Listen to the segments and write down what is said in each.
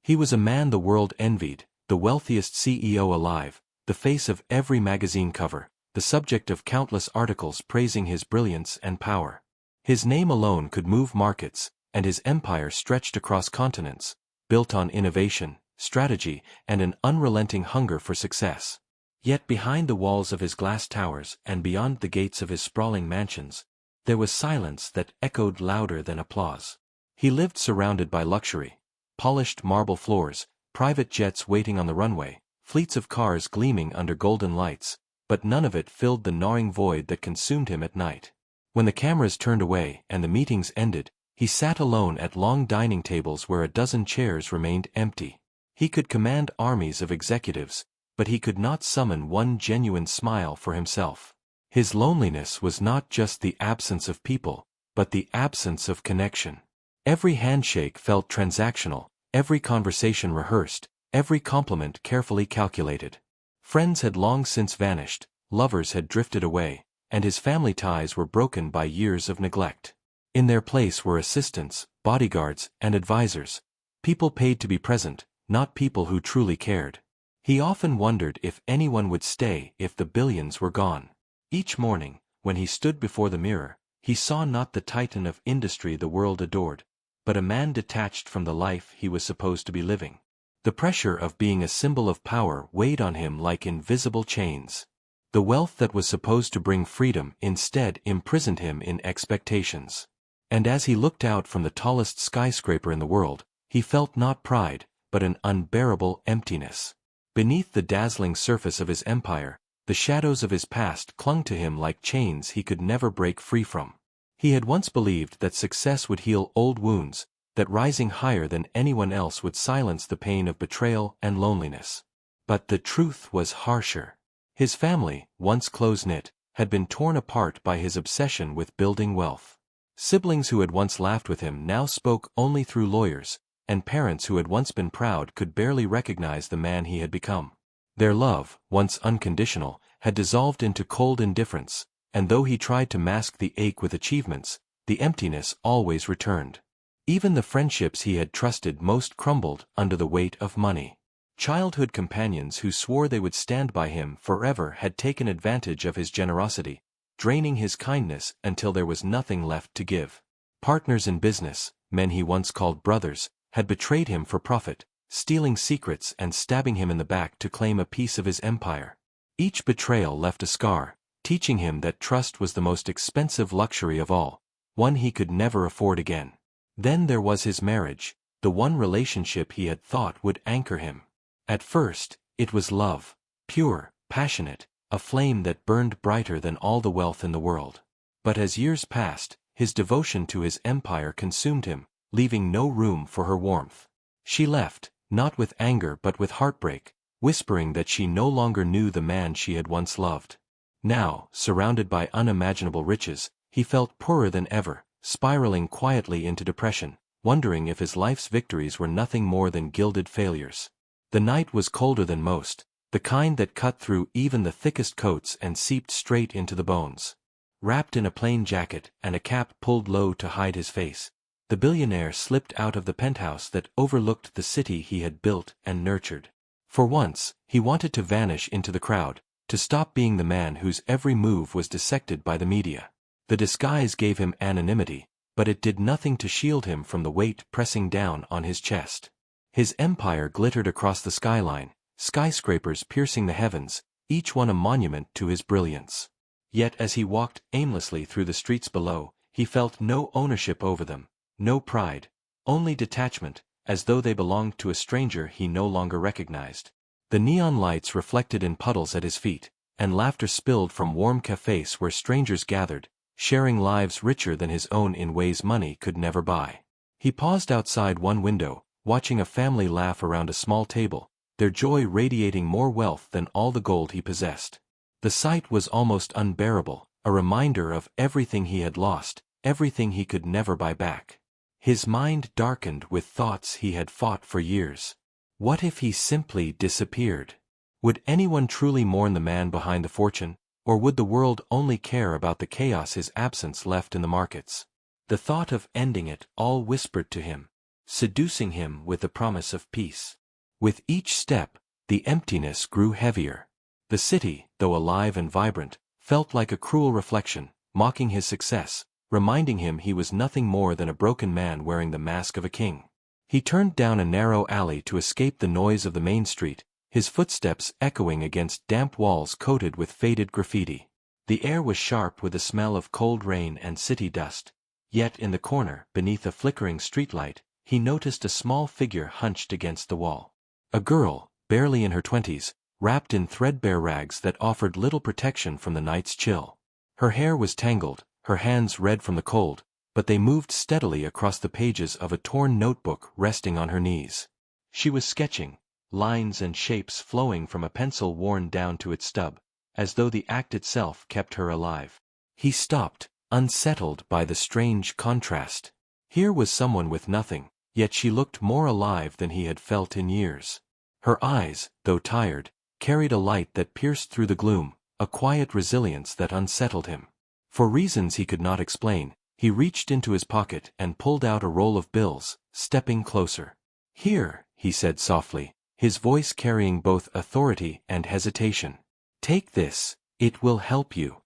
He was a man the world envied, the wealthiest CEO alive, the face of every magazine cover, the subject of countless articles praising his brilliance and power. His name alone could move markets, and his empire stretched across continents, built on innovation, strategy, and an unrelenting hunger for success. Yet behind the walls of his glass towers and beyond the gates of his sprawling mansions, there was silence that echoed louder than applause. He lived surrounded by luxury, polished marble floors, private jets waiting on the runway, fleets of cars gleaming under golden lights, but none of it filled the gnawing void that consumed him at night. When the cameras turned away and the meetings ended, he sat alone at long dining tables where a dozen chairs remained empty. He could command armies of executives, but he could not summon one genuine smile for himself. His loneliness was not just the absence of people, but the absence of connection. Every handshake felt transactional, every conversation rehearsed, every compliment carefully calculated. Friends had long since vanished, lovers had drifted away, and his family ties were broken by years of neglect. In their place were assistants, bodyguards, and advisors, people paid to be present, not people who truly cared. He often wondered if anyone would stay if the billions were gone. Each morning, when he stood before the mirror, he saw not the titan of industry the world adored, but a man detached from the life he was supposed to be living. The pressure of being a symbol of power weighed on him like invisible chains. The wealth that was supposed to bring freedom instead imprisoned him in expectations. And as he looked out from the tallest skyscraper in the world, he felt not pride, but an unbearable emptiness. Beneath the dazzling surface of his empire, the shadows of his past clung to him like chains he could never break free from. He had once believed that success would heal old wounds, that rising higher than anyone else would silence the pain of betrayal and loneliness. But the truth was harsher. His family, once close-knit, had been torn apart by his obsession with building wealth. Siblings who had once laughed with him now spoke only through lawyers, and parents who had once been proud could barely recognize the man he had become. Their love, once unconditional, had dissolved into cold indifference, and though he tried to mask the ache with achievements, the emptiness always returned. Even the friendships he had trusted most crumbled under the weight of money. Childhood companions who swore they would stand by him forever had taken advantage of his generosity, draining his kindness until there was nothing left to give. Partners in business, men he once called brothers, had betrayed him for profit, stealing secrets and stabbing him in the back to claim a piece of his empire. Each betrayal left a scar, teaching him that trust was the most expensive luxury of all, one he could never afford again. Then there was his marriage, the one relationship he had thought would anchor him. At first, it was love, pure, passionate, a flame that burned brighter than all the wealth in the world. But as years passed, his devotion to his empire consumed him, leaving no room for her warmth. She left, not with anger but with heartbreak, whispering that she no longer knew the man she had once loved. Now, surrounded by unimaginable riches, he felt poorer than ever, spiraling quietly into depression, wondering if his life's victories were nothing more than gilded failures. The night was colder than most, the kind that cut through even the thickest coats and seeped straight into the bones. Wrapped in a plain jacket and a cap pulled low to hide his face, the billionaire slipped out of the penthouse that overlooked the city he had built and nurtured. For once, he wanted to vanish into the crowd, to stop being the man whose every move was dissected by the media. The disguise gave him anonymity, but it did nothing to shield him from the weight pressing down on his chest. His empire glittered across the skyline, skyscrapers piercing the heavens, each one a monument to his brilliance. Yet as he walked aimlessly through the streets below, he felt no ownership over them, no pride, only detachment, as though they belonged to a stranger he no longer recognized. The neon lights reflected in puddles at his feet, and laughter spilled from warm cafes where strangers gathered, sharing lives richer than his own in ways money could never buy. He paused outside one window, watching a family laugh around a small table, their joy radiating more wealth than all the gold he possessed. The sight was almost unbearable, a reminder of everything he had lost, everything he could never buy back. His mind darkened with thoughts he had fought for years. What if he simply disappeared? Would anyone truly mourn the man behind the fortune, or would the world only care about the chaos his absence left in the markets? The thought of ending it all whispered to him, seducing him with the promise of peace. With each step, the emptiness grew heavier. The city, though alive and vibrant, felt like a cruel reflection, mocking his success, reminding him he was nothing more than a broken man wearing the mask of a king. He turned down a narrow alley to escape the noise of the main street, his footsteps echoing against damp walls coated with faded graffiti. The air was sharp with the smell of cold rain and city dust. Yet in the corner, beneath a flickering streetlight, he noticed a small figure hunched against the wall. A girl, barely in her 20s, wrapped in threadbare rags that offered little protection from the night's chill. Her hair was tangled, her hands red from the cold, but they moved steadily across the pages of a torn notebook resting on her knees. She was sketching, lines and shapes flowing from a pencil worn down to its stub, as though the act itself kept her alive. He stopped, unsettled by the strange contrast. Here was someone with nothing, yet she looked more alive than he had felt in years. Her eyes, though tired, carried a light that pierced through the gloom, a quiet resilience that unsettled him. For reasons he could not explain, he reached into his pocket and pulled out a roll of bills, stepping closer. "Here," he said softly, his voice carrying both authority and hesitation. "Take this, it will help you."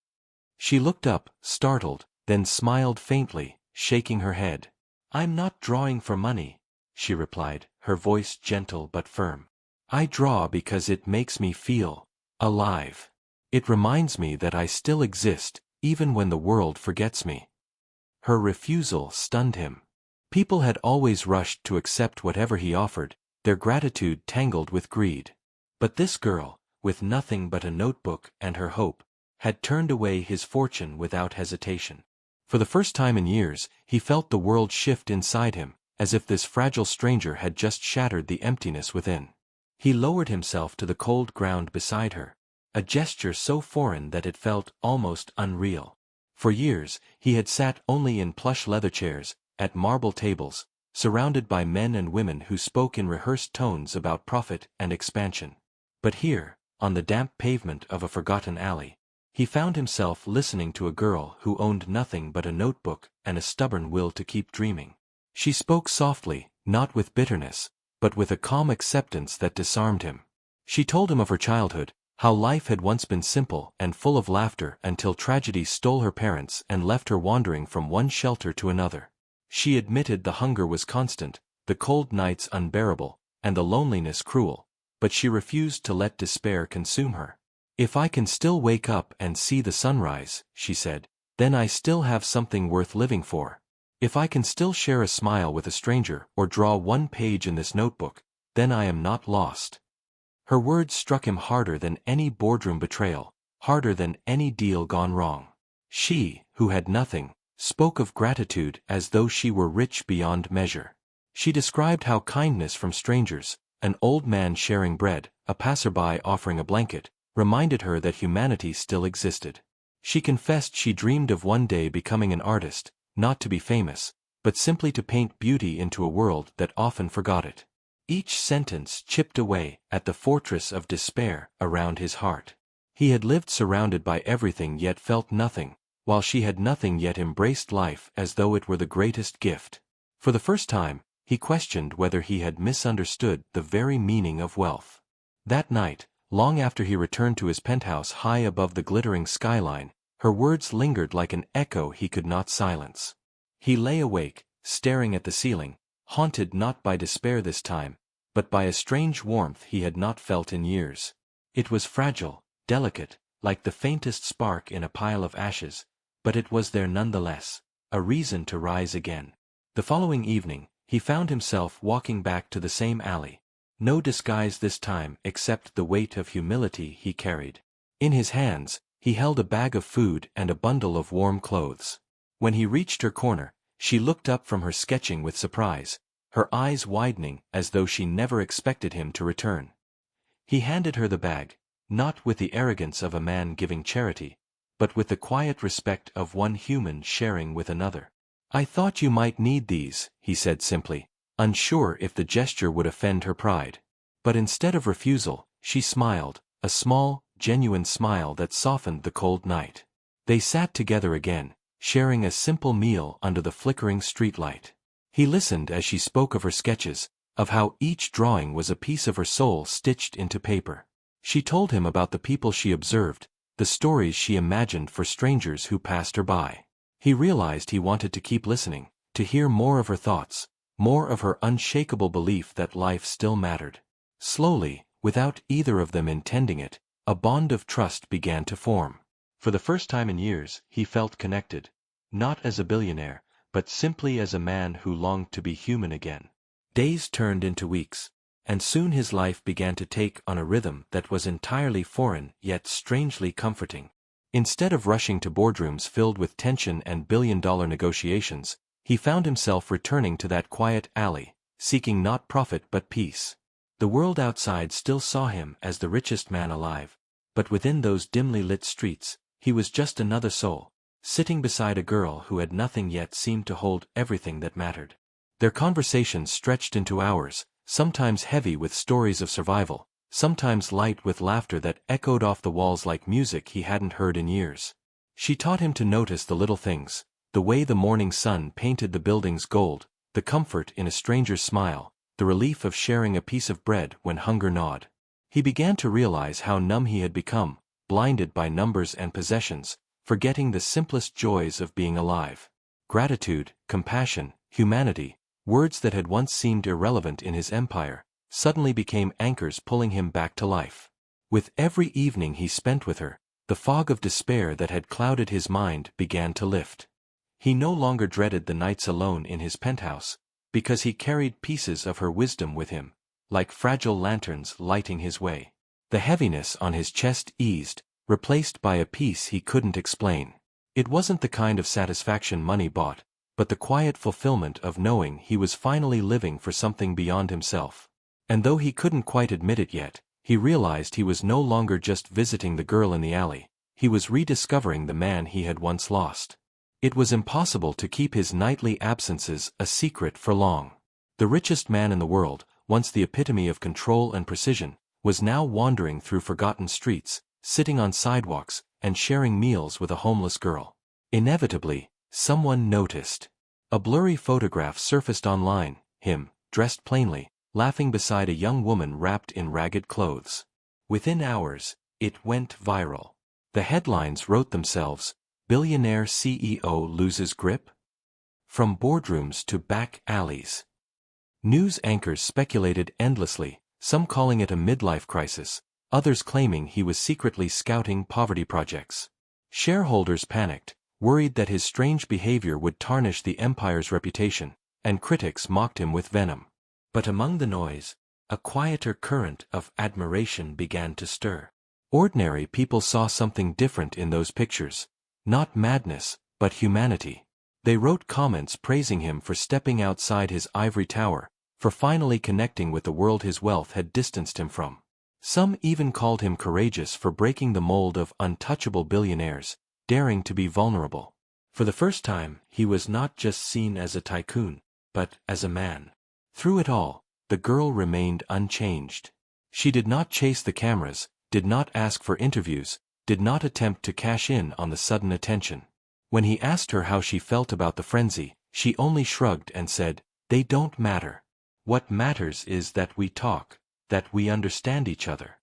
She looked up, startled, then smiled faintly, shaking her head. "I'm not drawing for money," she replied, her voice gentle but firm. "I draw because it makes me feel alive. It reminds me that I still exist, even when the world forgets me." Her refusal stunned him. People had always rushed to accept whatever he offered, their gratitude tangled with greed. But this girl, with nothing but a notebook and her hope, had turned away his fortune without hesitation. For the first time in years, he felt the world shift inside him, as if this fragile stranger had just shattered the emptiness within. He lowered himself to the cold ground beside her, a gesture so foreign that it felt almost unreal. For years, he had sat only in plush leather chairs, at marble tables, surrounded by men and women who spoke in rehearsed tones about profit and expansion. But here, on the damp pavement of a forgotten alley, he found himself listening to a girl who owned nothing but a notebook and a stubborn will to keep dreaming. She spoke softly, not with bitterness, but with a calm acceptance that disarmed him. She told him of her childhood, how life had once been simple and full of laughter until tragedy stole her parents and left her wandering from one shelter to another. She admitted the hunger was constant, the cold nights unbearable, and the loneliness cruel, but she refused to let despair consume her. "If I can still wake up and see the sunrise," she said, "then I still have something worth living for. If I can still share a smile with a stranger or draw one page in this notebook, then I am not lost." Her words struck him harder than any boardroom betrayal, harder than any deal gone wrong. She, who had nothing, spoke of gratitude as though she were rich beyond measure. She described how kindness from strangers, an old man sharing bread, a passerby offering a blanket, reminded her that humanity still existed. She confessed she dreamed of one day becoming an artist, not to be famous, but simply to paint beauty into a world that often forgot it. Each sentence chipped away at the fortress of despair around his heart. He had lived surrounded by everything yet felt nothing, while she had nothing yet embraced life as though it were the greatest gift. For the first time, he questioned whether he had misunderstood the very meaning of wealth. That night, long after he returned to his penthouse high above the glittering skyline, her words lingered like an echo he could not silence. He lay awake, staring at the ceiling, haunted not by despair this time, but by a strange warmth he had not felt in years. It was fragile, delicate, like the faintest spark in a pile of ashes, but it was there nonetheless, a reason to rise again. The following evening, he found himself walking back to the same alley. No disguise this time except the weight of humility he carried. In his hands, he held a bag of food and a bundle of warm clothes. When he reached her corner, she looked up from her sketching with surprise, her eyes widening as though she never expected him to return. He handed her the bag, not with the arrogance of a man giving charity, but with the quiet respect of one human sharing with another. "I thought you might need these," he said simply, unsure if the gesture would offend her pride. But instead of refusal, she smiled, a small, genuine smile that softened the cold night. They sat together again, sharing a simple meal under the flickering streetlight. He listened as she spoke of her sketches, of how each drawing was a piece of her soul stitched into paper. She told him about the people she observed, the stories she imagined for strangers who passed her by. He realized he wanted to keep listening, to hear more of her thoughts, more of her unshakable belief that life still mattered. Slowly, without either of them intending it, a bond of trust began to form. For the first time in years, he felt connected, not as a billionaire, but simply as a man who longed to be human again. Days turned into weeks, and soon his life began to take on a rhythm that was entirely foreign yet strangely comforting. Instead of rushing to boardrooms filled with tension and billion-dollar negotiations, he found himself returning to that quiet alley, seeking not profit but peace. The world outside still saw him as the richest man alive, but within those dimly lit streets, he was just another soul, sitting beside a girl who had nothing yet seemed to hold everything that mattered. Their conversations stretched into hours, sometimes heavy with stories of survival, sometimes light with laughter that echoed off the walls like music he hadn't heard in years. She taught him to notice the little things, the way the morning sun painted the buildings gold, the comfort in a stranger's smile, the relief of sharing a piece of bread when hunger gnawed. He began to realize how numb he had become, blinded by numbers and possessions, forgetting the simplest joys of being alive. Gratitude, compassion, humanity, words that had once seemed irrelevant in his empire, suddenly became anchors pulling him back to life. With every evening he spent with her, the fog of despair that had clouded his mind began to lift. He no longer dreaded the nights alone in his penthouse, because he carried pieces of her wisdom with him, like fragile lanterns lighting his way. The heaviness on his chest eased, replaced by a peace he couldn't explain. It wasn't the kind of satisfaction money bought, but the quiet fulfillment of knowing he was finally living for something beyond himself. And though he couldn't quite admit it yet, he realized he was no longer just visiting the girl in the alley, he was rediscovering the man he had once lost. It was impossible to keep his nightly absences a secret for long. The richest man in the world, once the epitome of control and precision, was now wandering through forgotten streets, sitting on sidewalks, and sharing meals with a homeless girl. Inevitably, someone noticed. A blurry photograph surfaced online, him, dressed plainly, laughing beside a young woman wrapped in ragged clothes. Within hours, it went viral. The headlines wrote themselves, "Billionaire CEO loses grip?" From boardrooms to back alleys. News anchors speculated endlessly, some calling it a midlife crisis, others claiming he was secretly scouting poverty projects. Shareholders panicked, worried that his strange behavior would tarnish the empire's reputation, and critics mocked him with venom. But among the noise, a quieter current of admiration began to stir. Ordinary people saw something different in those pictures, not madness, but humanity. They wrote comments praising him for stepping outside his ivory tower, for finally connecting with the world his wealth had distanced him from. Some even called him courageous for breaking the mold of untouchable billionaires, daring to be vulnerable. For the first time, he was not just seen as a tycoon, but as a man. Through it all, the girl remained unchanged. She did not chase the cameras, did not ask for interviews, did not attempt to cash in on the sudden attention. When he asked her how she felt about the frenzy, she only shrugged and said, "They don't matter. What matters is that we talk, that we understand each other."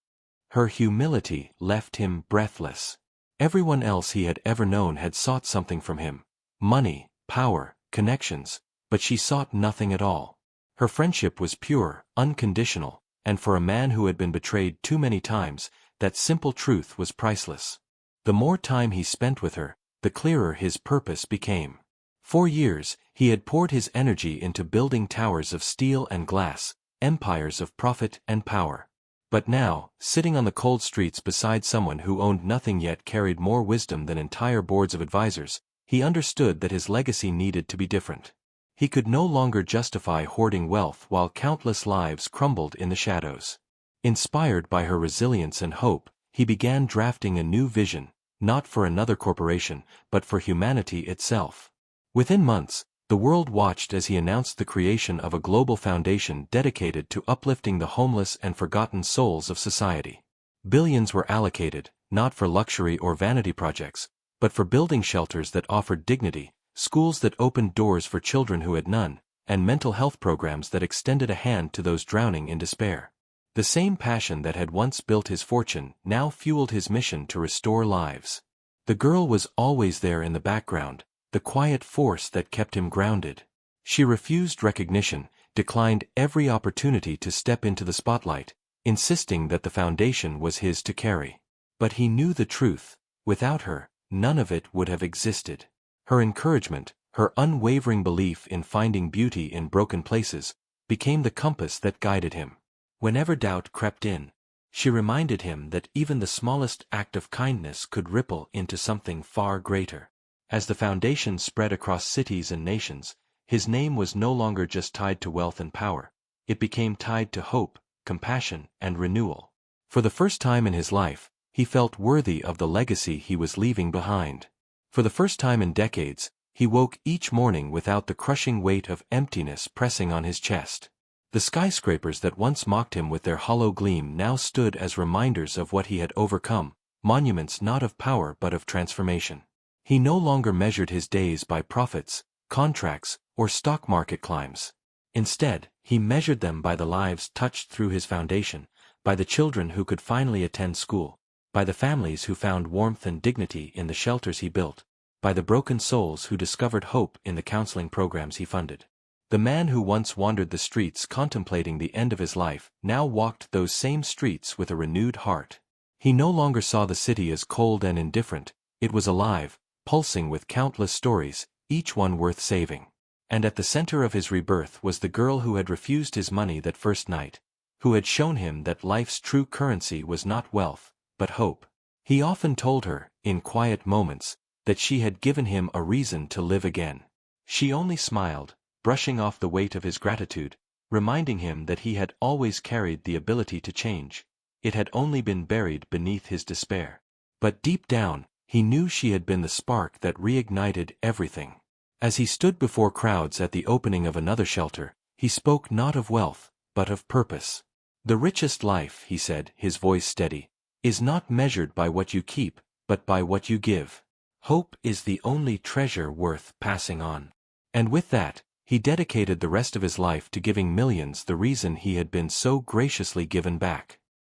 Her humility left him breathless. Everyone else he had ever known had sought something from him, money, power, connections, but she sought nothing at all. Her friendship was pure, unconditional, and for a man who had been betrayed too many times, that simple truth was priceless. The more time he spent with her, the clearer his purpose became. For years, he had poured his energy into building towers of steel and glass, empires of profit and power. But now, sitting on the cold streets beside someone who owned nothing yet carried more wisdom than entire boards of advisors, he understood that his legacy needed to be different. He could no longer justify hoarding wealth while countless lives crumbled in the shadows. Inspired by her resilience and hope, he began drafting a new vision, not for another corporation, but for humanity itself. Within months, the world watched as he announced the creation of a global foundation dedicated to uplifting the homeless and forgotten souls of society. Billions were allocated, not for luxury or vanity projects, but for building shelters that offered dignity, schools that opened doors for children who had none, and mental health programs that extended a hand to those drowning in despair. The same passion that had once built his fortune now fueled his mission to restore lives. The girl was always there in the background, the quiet force that kept him grounded. She refused recognition, declined every opportunity to step into the spotlight, insisting that the foundation was his to carry. But he knew the truth: without her, none of it would have existed. Her encouragement, her unwavering belief in finding beauty in broken places, became the compass that guided him. Whenever doubt crept in, she reminded him that even the smallest act of kindness could ripple into something far greater. As the foundation spread across cities and nations, his name was no longer just tied to wealth and power. It became tied to hope, compassion, and renewal. For the first time in his life, he felt worthy of the legacy he was leaving behind. For the first time in decades, he woke each morning without the crushing weight of emptiness pressing on his chest. The skyscrapers that once mocked him with their hollow gleam now stood as reminders of what he had overcome, monuments not of power but of transformation. He no longer measured his days by profits, contracts, or stock market climbs. Instead, he measured them by the lives touched through his foundation, by the children who could finally attend school, by the families who found warmth and dignity in the shelters he built, by the broken souls who discovered hope in the counseling programs he funded. The man who once wandered the streets contemplating the end of his life now walked those same streets with a renewed heart. He no longer saw the city as cold and indifferent. It was alive, pulsing with countless stories, each one worth saving. And at the center of his rebirth was the girl who had refused his money that first night, who had shown him that life's true currency was not wealth, but hope. He often told her, in quiet moments, that she had given him a reason to live again. She only smiled, brushing off the weight of his gratitude, reminding him that he had always carried the ability to change. It had only been buried beneath his despair. But deep down, he knew she had been the spark that reignited everything. As he stood before crowds at the opening of another shelter, he spoke not of wealth, but of purpose. The richest life, he said, his voice steady, is not measured by what you keep, but by what you give. Hope is the only treasure worth passing on. And with that, he dedicated the rest of his life to giving millions the reason he had been so graciously given back.